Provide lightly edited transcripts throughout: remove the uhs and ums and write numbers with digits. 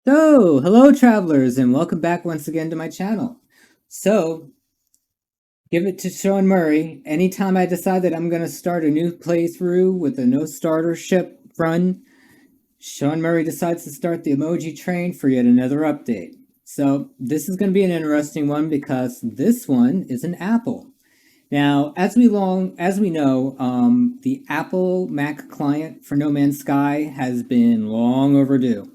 So, hello travelers, and welcome back once again to my channel. So, give it to Sean Murray. Anytime I decide that I'm going to start a new playthrough with a no starter ship run, Sean Murray decides to start the emoji train for yet another update. So, this is going to be an interesting one because this one is an Apple. Now, as we know, the Apple Mac client for No Man's Sky has been long overdue.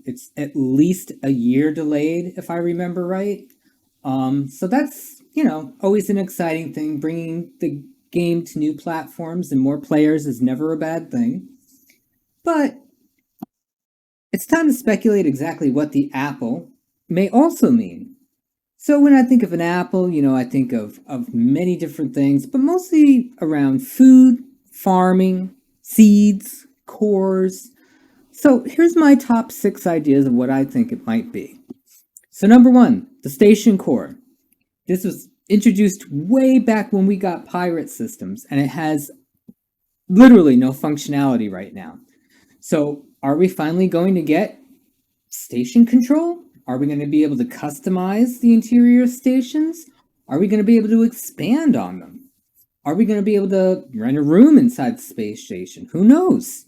It's at least a year delayed, if I remember right. So that's always an exciting thing. Bringing the game to new platforms and more players is never a bad thing. But it's time to speculate exactly what the Apple may also mean. So when I think of an apple, I think of many different things, but mostly around food, farming, seeds, cores. So here's my top 6 ideas of what I think it might be. So number one, the station core. This was introduced way back when we got pirate systems, and it has literally no functionality right now. So are we finally going to get station control? Are we going to be able to customize the interior stations? Are we going to be able to expand on them? Are we going to be able to rent a room inside the space station? Who knows?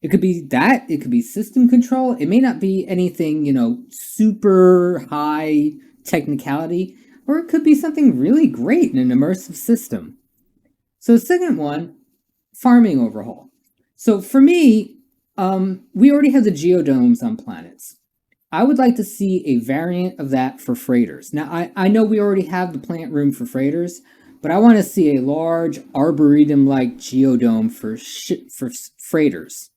It could be that, it could be system control. It may not be anything, super high technicality, or it could be something really great in an immersive system. So, the second one, farming overhaul. So, for me, we already have the geodomes on planets. I would like to see a variant of that for freighters. Now, I know we already have the plant room for freighters, but I want to see a large arboretum-like geodome for freighters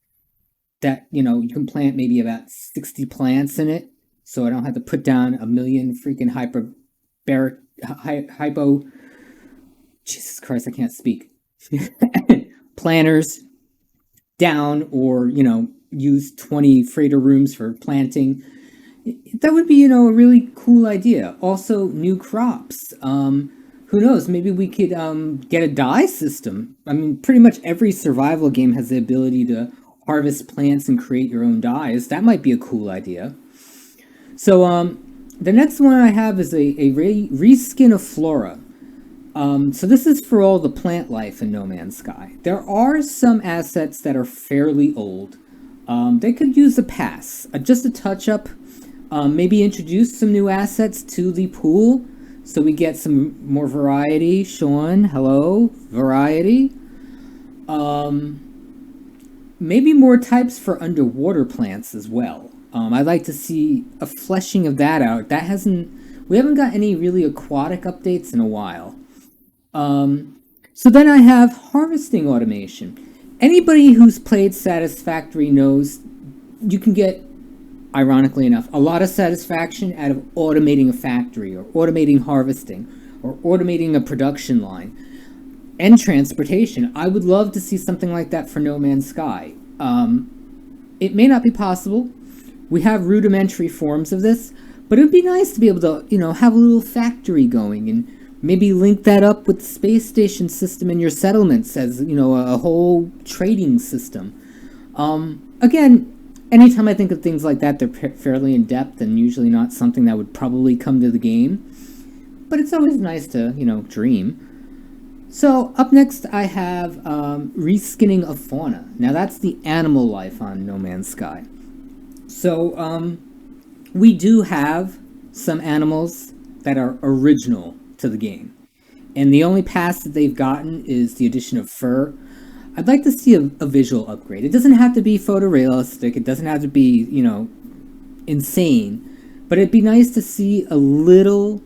that, you can plant maybe about 60 plants in it, so I don't have to put down a million freaking hypo... Jesus Christ, I can't speak. Planters down, or, use 20 freighter rooms for planting. That would be, a really cool idea. Also, new crops. Who knows? Maybe we could get a dye system. I mean, pretty much every survival game has the ability to harvest plants and create your own dyes. That might be a cool idea. So, the next one I have is a reskin of flora. So this is for all the plant life in No Man's Sky. There are some assets that are fairly old. They could use a pass, just a touch up. Maybe introduce some new assets to the pool so we get some more variety. Sean, hello, variety. Maybe more types for underwater plants as well. I'd like to see a fleshing of that out. We haven't got any really aquatic updates in a while. So then I have harvesting automation. Anybody who's played Satisfactory knows you can get, ironically enough, a lot of satisfaction out of automating a factory, or automating harvesting, or automating a production line. And transportation. I would love to see something like that for No Man's Sky. It may not be possible. We have rudimentary forms of this, but it would be nice to be able to, have a little factory going and maybe link that up with the space station system in your settlements as, a whole trading system. Again, anytime I think of things like that, they're fairly in depth and usually not something that would probably come to the game. But it's always nice to, dream. So up next I have reskinning of fauna. Now that's the animal life on No Man's Sky. So we do have some animals that are original to the game. And the only pass that they've gotten is the addition of fur. I'd like to see a visual upgrade. It doesn't have to be photorealistic. It doesn't have to be, insane. But it'd be nice to see a little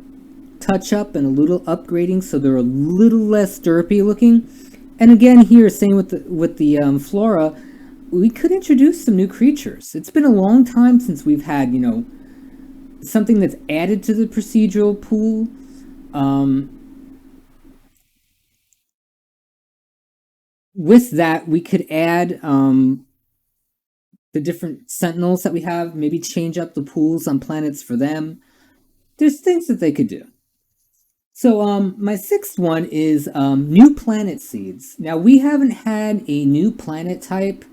touch up and a little upgrading so they're a little less derpy looking. And again, here, same with the flora, we could introduce some new creatures. It's been a long time since we've had, something that's added to the procedural pool. With that, we could add the different sentinels that we have, maybe change up the pools on planets for them. There's things that they could do. So my sixth one is new planet seeds. Now, we haven't had a new planet type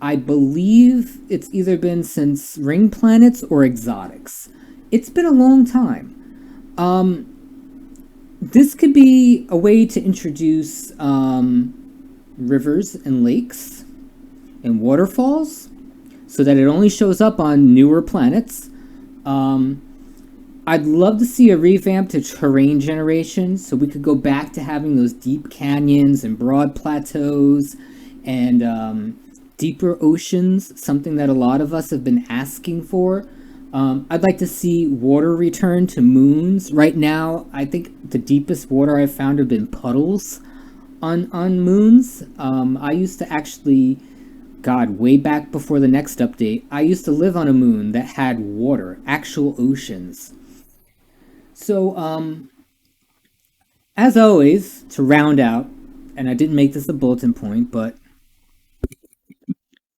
I believe it's either been since ring planets or exotics. It's been a long time. Um, this could be a way to introduce rivers and lakes and waterfalls so that it only shows up on newer planets. Um, I'd love to see a revamp to terrain generation so we could go back to having those deep canyons and broad plateaus and deeper oceans, something that a lot of us have been asking for. I'd like to see water return to moons. Right now, I think the deepest water I've found have been puddles on moons. I used to actually, God, way back before the next update, I used to live on a moon that had water, actual oceans. So, as always, to round out, and I didn't make this a bulletin point, but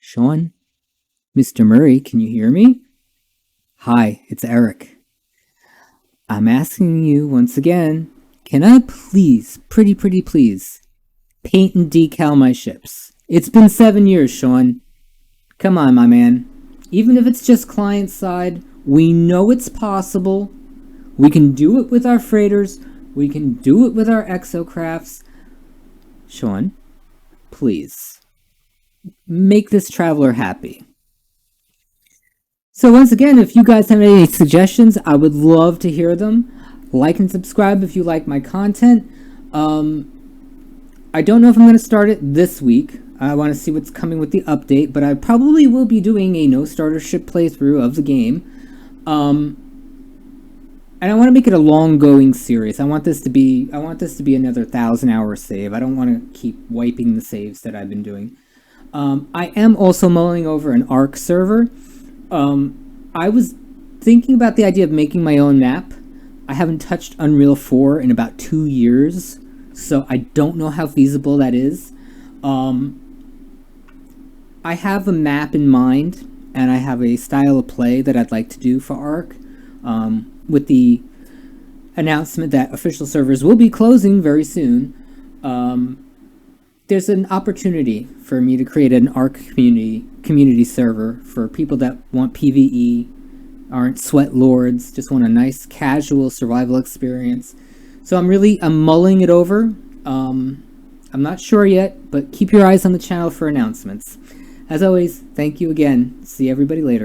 Sean, Mr. Murray, can you hear me? Hi, it's Eric. I'm asking you once again, can I please, pretty please, paint and decal my ships? It's been 7 years, Sean. Come on, my man. Even if it's just client side, we know it's possible. We can do it with our freighters. We can do it with our exocrafts. Sean, please, make this traveler happy. So once again, if you guys have any suggestions, I would love to hear them. Like and subscribe if you like my content. I don't know if I'm going to start it this week. I want to see what's coming with the update, but I probably will be doing a no starter ship playthrough of the game. And I want to make it a long going series. I want this to be another 1,000-hour save. I don't want to keep wiping the saves that I've been doing. I am also mulling over an ARC server. I was thinking about the idea of making my own map. I haven't touched Unreal 4 in about 2 years, so I don't know how feasible that is. I have a map in mind, and I have a style of play that I'd like to do for ARC. With the announcement that official servers will be closing very soon, there's an opportunity for me to create an ARC community server for people that want PvE, aren't sweat lords, just want a nice casual survival experience. So I'm mulling it over. I'm not sure yet, but keep your eyes on the channel for announcements. As always, thank you again. See everybody later.